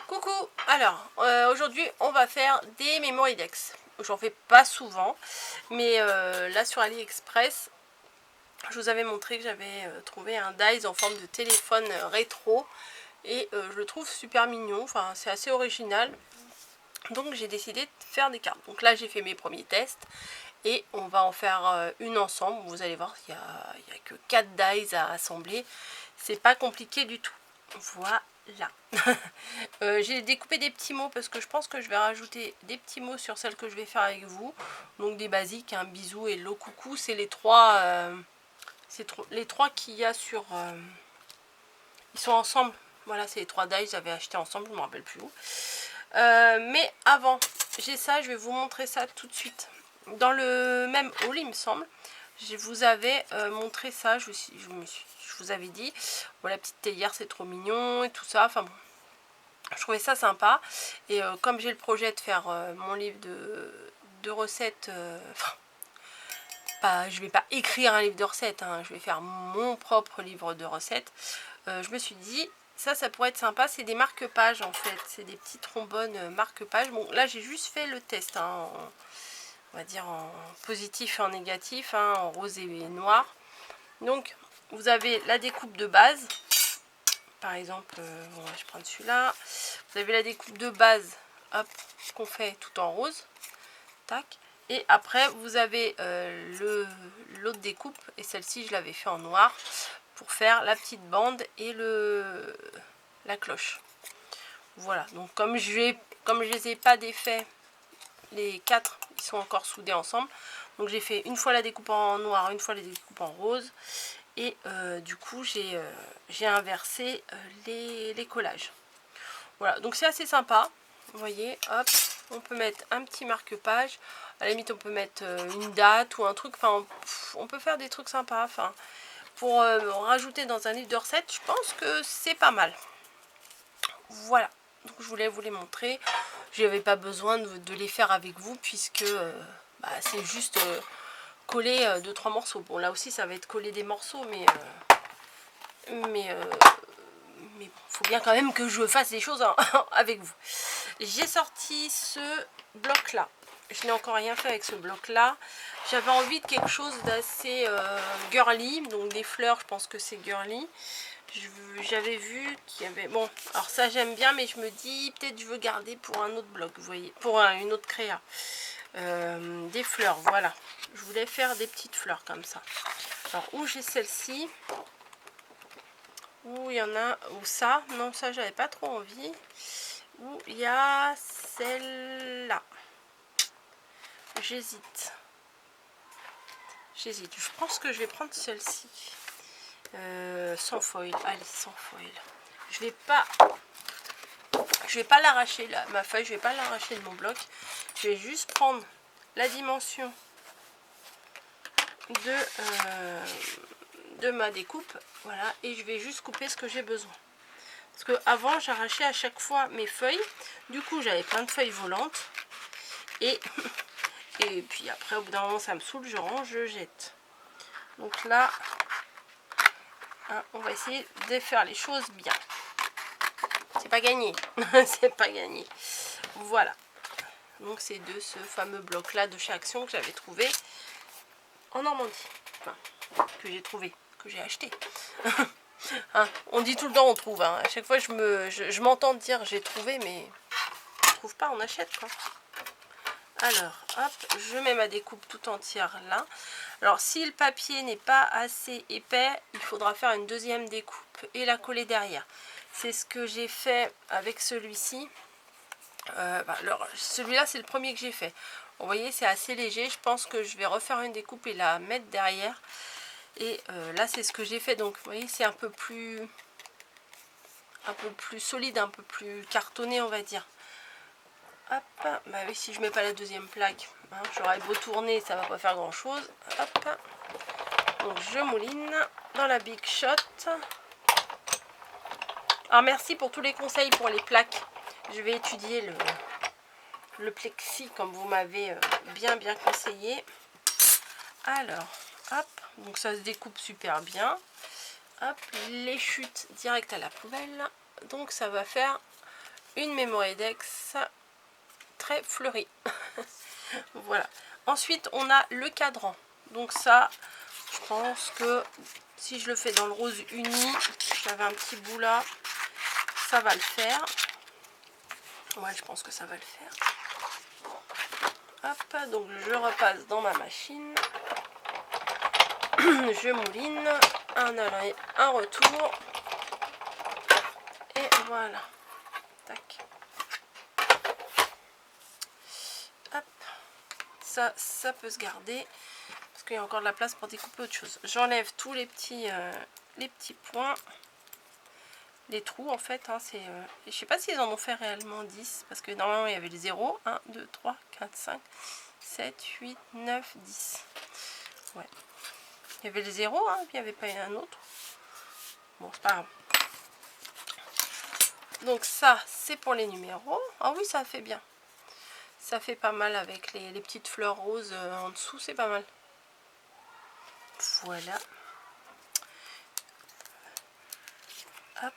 Coucou. Alors aujourd'hui on va faire des Memoridex. J'en fais pas souvent, mais là sur AliExpress je vous avais montré que j'avais trouvé un dies en forme de téléphone rétro et je le trouve super mignon. Enfin, c'est assez original, donc j'ai décidé de faire des cartes. Donc là j'ai fait mes premiers tests et on va en faire une ensemble. Vous allez voir, il y a que 4 dies à assembler, c'est pas compliqué du tout. Voilà. J'ai découpé des petits mots parce que je pense que je vais rajouter des petits mots sur celle que je vais faire avec vous. Donc des basiques, un bisou et l'eau coucou, c'est les trois qu'il y a sur... ils sont ensemble. Voilà, c'est les 3 dies, j'avais acheté ensemble, je ne me rappelle plus où. Mais avant, j'ai ça, je vais vous montrer ça tout de suite. Dans le même haul, il me semble, je vous avais montré ça, je vous avais dit, voilà, la petite théière, c'est trop mignon et tout ça, enfin bon. Je trouvais ça sympa et comme j'ai le projet de faire mon livre de recettes, je vais pas écrire un livre de recettes, hein, je vais faire mon propre livre de recettes, je me suis dit ça pourrait être sympa. C'est des marque-pages en fait, c'est des petits trombones marque-pages. Bon là j'ai juste fait le test, hein, on va dire en positif et en négatif, hein, en rose et noir. Donc vous avez la découpe de base. Par exemple, bon, je vais prendre celui-là. Vous avez la découpe de base, hop, qu'on fait tout en rose. Tac. Et après, vous avez l'autre découpe. Et celle-ci, je l'avais fait en noir pour faire la petite bande et la cloche. Voilà. Donc, comme je les ai pas défaits, les 4, ils sont encore soudés ensemble. Donc, j'ai fait une fois la découpe en noir, une fois la découpe en rose. Et du coup j'ai inversé les collages. Voilà, donc c'est assez sympa. Vous voyez, hop, on peut mettre un petit marque-page. À la limite on peut mettre une date ou un truc. Enfin on peut faire des trucs sympas. Enfin, pour rajouter dans un livre de recettes, je pense que c'est pas mal. Voilà, donc je voulais vous les montrer. Je n'avais pas besoin de les faire avec vous puisque c'est juste coller 2-3 morceaux. Bon là aussi ça va être coller des morceaux, mais bon, faut bien quand même que je fasse des choses avec vous. J'ai sorti ce bloc là. Je n'ai encore rien fait avec ce bloc là. J'avais envie de quelque chose d'assez girly, donc des fleurs, je pense que c'est girly. J'avais vu qu'il y avait... Bon, alors ça j'aime bien, mais je me dis peut-être je veux garder pour un autre bloc, vous voyez, pour une autre créa. Des fleurs, voilà. Je voulais faire des petites fleurs comme ça. Alors, où j'ai celle-ci, où il y en a, ou ça, non, ça j'avais pas trop envie. Où il y a celle-là. J'hésite. Je pense que je vais prendre celle-ci. Sans foil. Allez, sans foil. Je vais pas l'arracher là, ma feuille, je vais pas l'arracher de mon bloc. Je vais juste prendre la dimension de ma découpe, voilà, et je vais juste couper ce que j'ai besoin. Parce que avant j'arrachais à chaque fois mes feuilles, du coup j'avais plein de feuilles volantes et puis après au bout d'un moment ça me saoule, je range, je jette. Donc là hein, on va essayer de faire les choses bien. C'est pas gagné. C'est pas gagné. Voilà, donc c'est de ce fameux bloc là de chez Action que j'avais trouvé en Normandie, enfin, que j'ai trouvé, que j'ai acheté. Hein, on dit tout le temps on trouve, hein. À chaque fois je m'entends dire j'ai trouvé, mais on trouve pas, on achète quoi. Alors hop, je mets ma découpe tout entière là. Alors si le papier n'est pas assez épais, il faudra faire une deuxième découpe et la coller derrière. C'est ce que j'ai fait avec celui-ci. Alors celui-là c'est le premier que j'ai fait. Vous voyez, c'est assez léger, je pense que je vais refaire une découpe et la mettre derrière. Et là c'est ce que j'ai fait, donc vous voyez c'est un peu plus solide, un peu plus cartonné on va dire. Hop, bah oui, si je mets pas la deuxième plaque, hein, j'aurais beau tourner, ça va pas faire grand chose. Hop, donc je mouline dans la Big Shot. Alors merci pour tous les conseils pour les plaques. Je vais étudier le plexi comme vous m'avez bien conseillé. Alors hop, donc ça se découpe super bien. Hop, les chutes direct à la poubelle. Donc ça va faire une Memoredex très fleurie. Voilà. Ensuite, on a le cadran. Donc ça, je pense que si je le fais dans le rose uni, j'avais un petit bout là, ça va le faire. Ouais, je pense que ça va le faire. Hop, donc je repasse dans ma machine. Je mouline, un aller, un retour. Et voilà. Tac. Hop. Ça peut se garder. Parce qu'il y a encore de la place pour découper autre chose. J'enlève tous les petits points. Les trous en fait. Hein, je sais pas s'ils en ont fait réellement 10. Parce que normalement il y avait le 0. 1, 2, 3, 4, 5, 7, 8, 9, 10. Ouais. Il y avait le 0, hein, puis il n'y avait pas un autre. Bon, c'est pas grave. Donc ça, c'est pour les numéros. Ah oui, ça fait bien. Ça fait pas mal avec les petites fleurs roses en dessous, c'est pas mal. Voilà. Hop.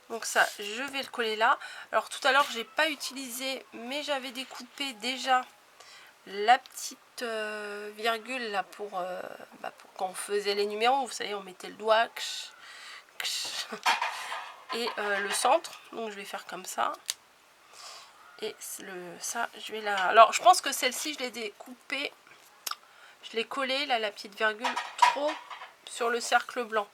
Donc ça, je vais le coller là. Alors tout à l'heure, j'ai pas utilisé, mais j'avais découpé déjà la petite virgule là pour quand on faisait les numéros. Vous savez, on mettait le doigt et le centre. Donc je vais faire comme ça. Et ça, je vais la... Alors je pense que celle-ci, je l'ai découpée. Je l'ai collée, là, la petite virgule, trop sur le cercle blanc.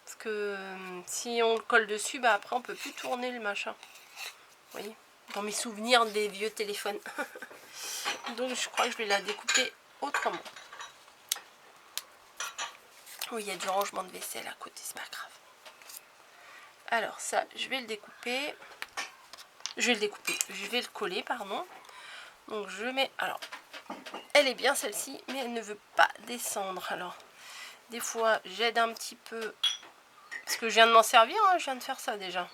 Parce que si on le colle dessus, bah après on peut plus tourner le machin. Vous voyez, dans mes souvenirs des vieux téléphones. Donc je crois que je vais la découper autrement. Oui, il y a du rangement de vaisselle à côté, c'est pas grave. Alors ça, je vais le découper. Je vais le coller, pardon. Donc je mets... Alors, elle est bien celle-ci, mais elle ne veut pas descendre. Alors, des fois, j'aide un petit peu... Parce que je viens de m'en servir, hein, je viens de faire ça déjà.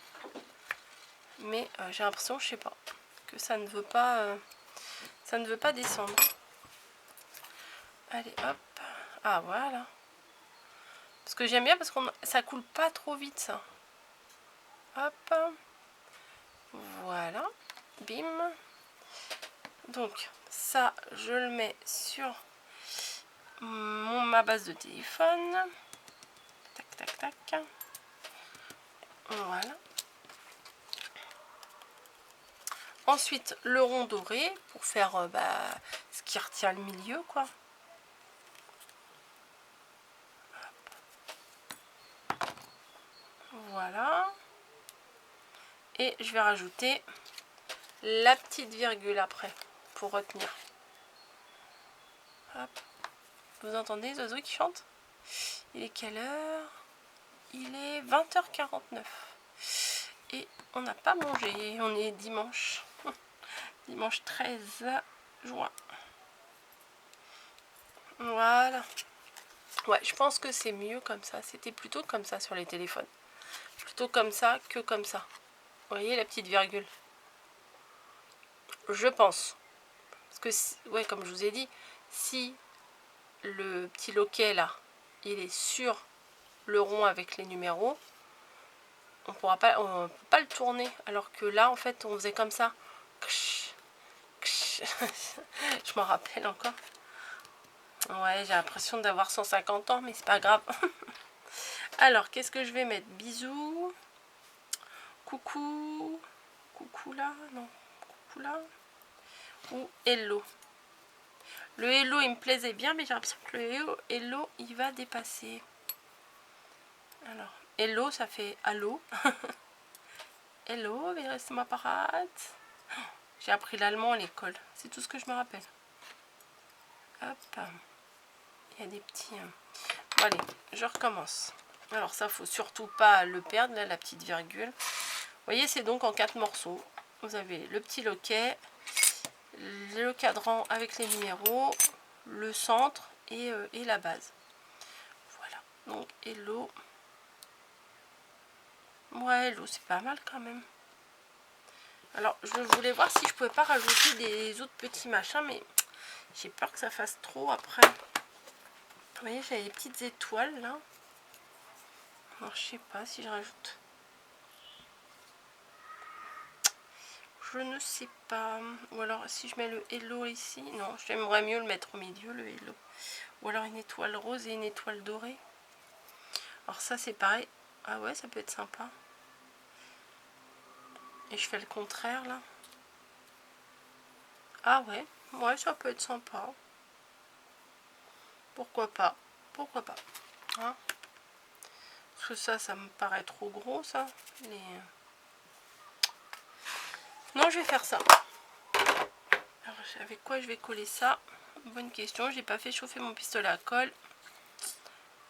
Mais j'ai l'impression, je sais pas, que ça ne veut pas descendre. Allez, hop. Ah, voilà. Parce que j'aime bien parce que ça coule pas trop vite, ça. Hop. Voilà. Bim. Donc, ça, je le mets sur ma base de téléphone. Tac, tac, tac. Voilà. Ensuite, le rond doré pour faire ce qui retient le milieu, quoi. Voilà. Et je vais rajouter la petite virgule après pour retenir. Hop. Vous entendez les oiseaux qui chantent? Il est quelle heure? Il est 20h49. Et on n'a pas mangé. On est dimanche. Dimanche 13 juin. Voilà. Ouais, je pense que c'est mieux comme ça. C'était plutôt comme ça sur les téléphones. Plutôt comme ça que comme ça. Vous voyez la petite virgule? Je pense. Parce que, ouais, comme je vous ai dit, si le petit loquet là, il est sur le rond avec les numéros, on peut pas le tourner. Alors que là, en fait, on faisait comme ça. Je m'en rappelle encore. Ouais, j'ai l'impression d'avoir 150 ans, mais c'est pas grave. Alors, qu'est-ce que je vais mettre? Bisous. Coucou. Coucou là. Non. Coucou là. Ou hello. Le hello, il me plaisait bien, mais j'ai l'impression que le hello, il va dépasser. Alors, hello, ça fait allô. Hello, reste-moi parade. J'ai appris l'allemand à l'école. C'est tout ce que je me rappelle. Hop. Il y a des petits... Bon, allez, je recommence. Alors ça, faut surtout pas le perdre, là, la petite virgule. Vous voyez, c'est donc en 4 morceaux. Vous avez le petit loquet, le cadran avec les numéros, le centre et la base. Voilà. Donc, hello. Ouais, hello, c'est pas mal quand même. Alors, je voulais voir si je pouvais pas rajouter des autres petits machins, mais j'ai peur que ça fasse trop après. Vous voyez, j'ai des petites étoiles là. Alors, je sais pas si je rajoute. je ne sais pas. Ou alors si je mets le hello ici. Non, j'aimerais mieux le mettre au milieu, le hello. Ou alors une étoile rose et une étoile dorée. Alors ça c'est pareil. Ah ouais, ça peut être sympa. Et je fais le contraire là. Ah ouais, ouais, ça peut être sympa. Pourquoi pas? Pourquoi pas, hein? Parce que ça me paraît trop gros, ça. Non, je vais faire ça. Alors, avec quoi je vais coller ça? Bonne question. J'ai pas fait chauffer mon pistolet à colle.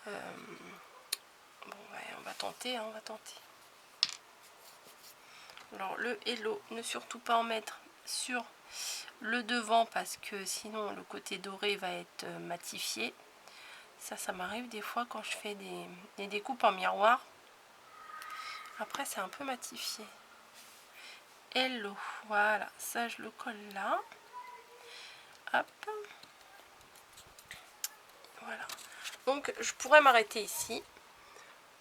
Bon, ouais, on va tenter, hein, on va tenter. Alors, le hello, ne surtout pas en mettre sur le devant parce que sinon le côté doré va être matifié. Ça m'arrive des fois quand je fais des découpes en miroir. Après, c'est un peu matifié. Hello, voilà, ça je le colle là. Hop. Voilà. Donc, je pourrais m'arrêter ici.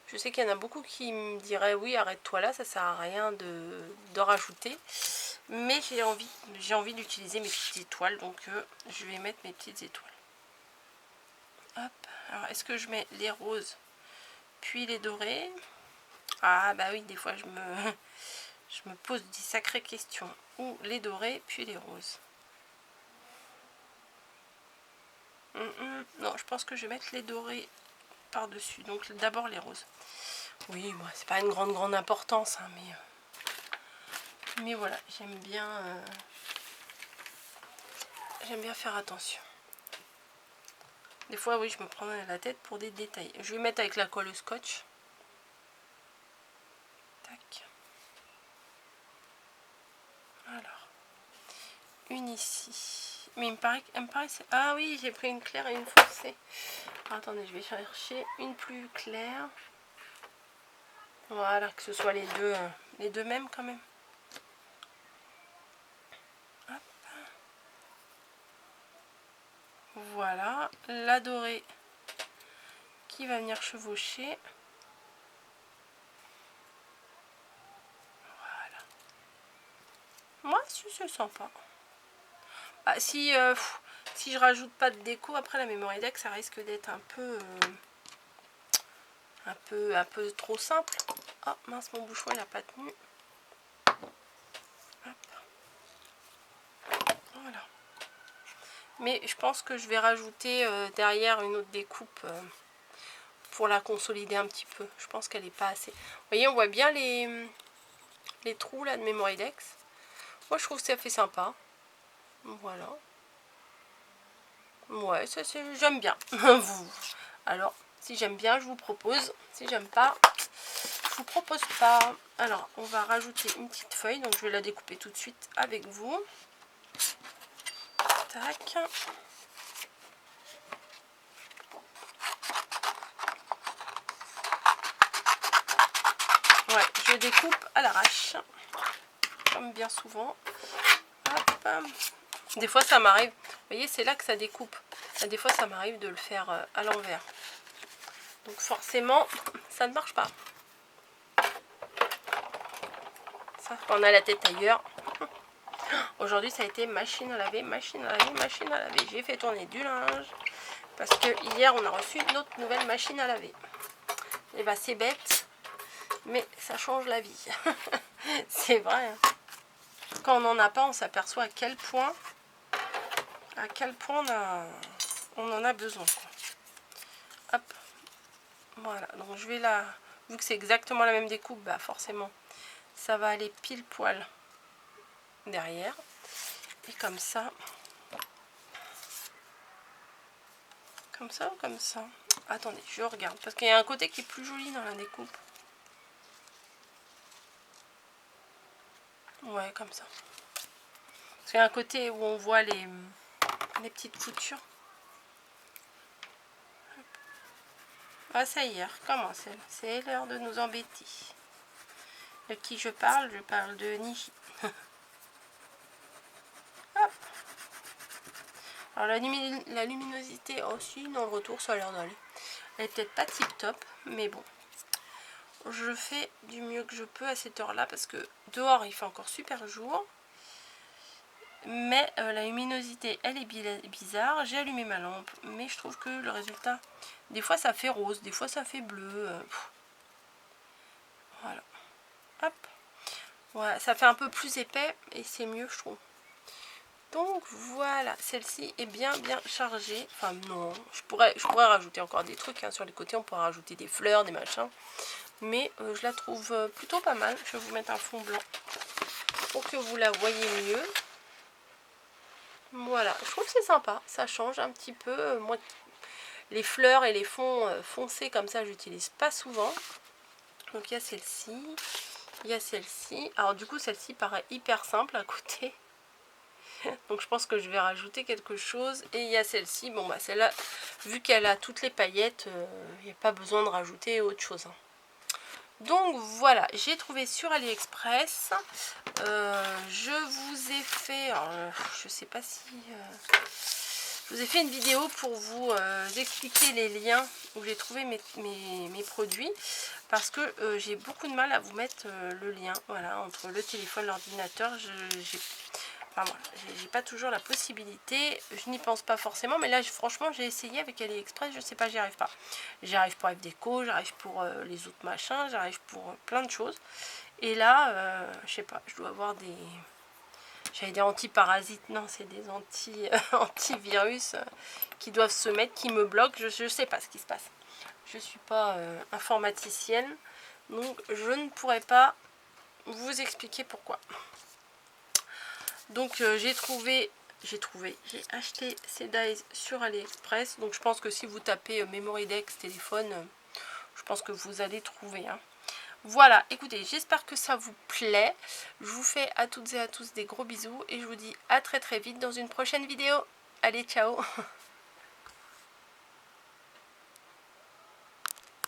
Je sais qu'il y en a beaucoup qui me diraient oui, arrête-toi là, ça sert à rien de rajouter. Mais j'ai envie d'utiliser mes petites étoiles, donc je vais mettre mes petites étoiles. Hop. Alors, est-ce que je mets les roses puis les dorés? Ah bah oui, des fois je me pose des sacrées questions. Ou les dorés puis les roses. Non, je pense que je vais mettre les dorés par-dessus. Donc d'abord les roses. Oui, bon, c'est pas une grande importance, hein, mais voilà, j'aime bien faire attention. Des fois, oui, je me prends la tête pour des détails. Je vais mettre avec la colle au scotch. Tac. Alors, une ici. Mais il me paraît ah oui, j'ai pris une claire et une foncée. Alors, attendez, je vais chercher une plus claire. Voilà, que ce soit les deux mêmes quand même. Hop. Voilà, la dorée qui va venir chevaucher. Voilà. Moi, c'est sympa. Ah, si je rajoute pas de déco, après la Memory Deck, ça risque d'être un peu trop simple. Oh mince, mon bouchon il n'a pas tenu. Hop. Voilà. Mais je pense que je vais rajouter derrière une autre découpe pour la consolider un petit peu. Je pense qu'elle n'est pas assez. Vous voyez, on voit bien les trous là de Memory Deck. Moi je trouve que ça fait sympa. Voilà. Ouais, ça j'aime bien. Alors, si j'aime bien, je vous propose. Si j'aime pas, je vous propose pas. Alors, on va rajouter une petite feuille. Donc, je vais la découper tout de suite avec vous. Tac. Ouais, je découpe à l'arrache. Comme bien souvent. Hop. Des fois, ça m'arrive. Vous voyez, c'est là que ça découpe. Des fois, ça m'arrive de le faire à l'envers. Donc, forcément, ça ne marche pas. Ça, on a la tête ailleurs. Aujourd'hui, ça a été machine à laver, machine à laver, machine à laver. J'ai fait tourner du linge. Parce que hier, on a reçu notre nouvelle machine à laver. Et bah, c'est bête. Mais ça change la vie. C'est vrai. Hein. Quand on n'en a pas, on s'aperçoit à quel point on en a besoin. Quoi. Hop. Voilà. Donc, je vais la... Vu que c'est exactement la même découpe, bah forcément, ça va aller pile poil derrière. Et comme ça... Comme ça ou comme ça? Attendez, je regarde. Parce qu'il y a un côté qui est plus joli dans la découpe. Ouais, comme ça. Parce qu'il y a un côté où on voit les petites coutures. Ah, ça y est, recommence. C'est l'heure de nous embêter. De qui je parle de Niji. Hop. Alors la luminosité aussi, dans le retour, ça a l'air d'aller. Elle est peut-être pas tip top, mais bon. Je fais du mieux que je peux à cette heure-là parce que dehors il fait encore super jour. mais la luminosité elle est bizarre. J'ai allumé ma lampe, mais je trouve que le résultat, des fois ça fait rose, des fois ça fait bleu. Voilà, hop, voilà, ça fait un peu plus épais et c'est mieux je trouve. Donc voilà, celle-ci est bien chargée. Enfin non, je pourrais rajouter encore des trucs hein. Sur les côtés on pourrait rajouter des fleurs, des machins, mais je la trouve plutôt pas mal. Je vais vous mettre un fond blanc pour que vous la voyez mieux. Voilà, je trouve que c'est sympa, ça change un petit peu. Moi, les fleurs et les fonds foncés comme ça, j'utilise pas souvent. Donc il y a celle-ci, il y a celle-ci. Alors du coup, celle-ci paraît hyper simple à côté. Donc je pense que je vais rajouter quelque chose. Et il y a celle-ci, bon bah celle-là, vu qu'elle a toutes les paillettes, il n'y a pas besoin de rajouter autre chose. Hein. Donc voilà, j'ai trouvé sur AliExpress. Je vous ai fait, alors, je sais pas si... je vous ai fait une vidéo pour vous expliquer les liens où j'ai trouvé mes produits. Parce que j'ai beaucoup de mal à vous mettre le lien. Voilà, entre le téléphone et l'ordinateur. Enfin, voilà, j'ai pas toujours la possibilité, je n'y pense pas forcément, mais là franchement j'ai essayé avec AliExpress, je sais pas, j'y arrive pas. J'y arrive pour FDeco, j'arrive pour les autres machins, j'arrive pour plein de choses. Et là, je sais pas, je dois avoir des... J'allais dire antiparasites, non c'est des antivirus qui doivent se mettre, qui me bloquent, je sais pas ce qui se passe. Je suis pas informaticienne, donc je ne pourrais pas vous expliquer pourquoi. Donc j'ai acheté ces dies sur AliExpress. Donc je pense que si vous tapez Memorydex téléphone, je pense que vous allez trouver. Hein. Voilà, écoutez, j'espère que ça vous plaît. Je vous fais à toutes et à tous des gros bisous. Et je vous dis à très vite dans une prochaine vidéo. Allez, ciao.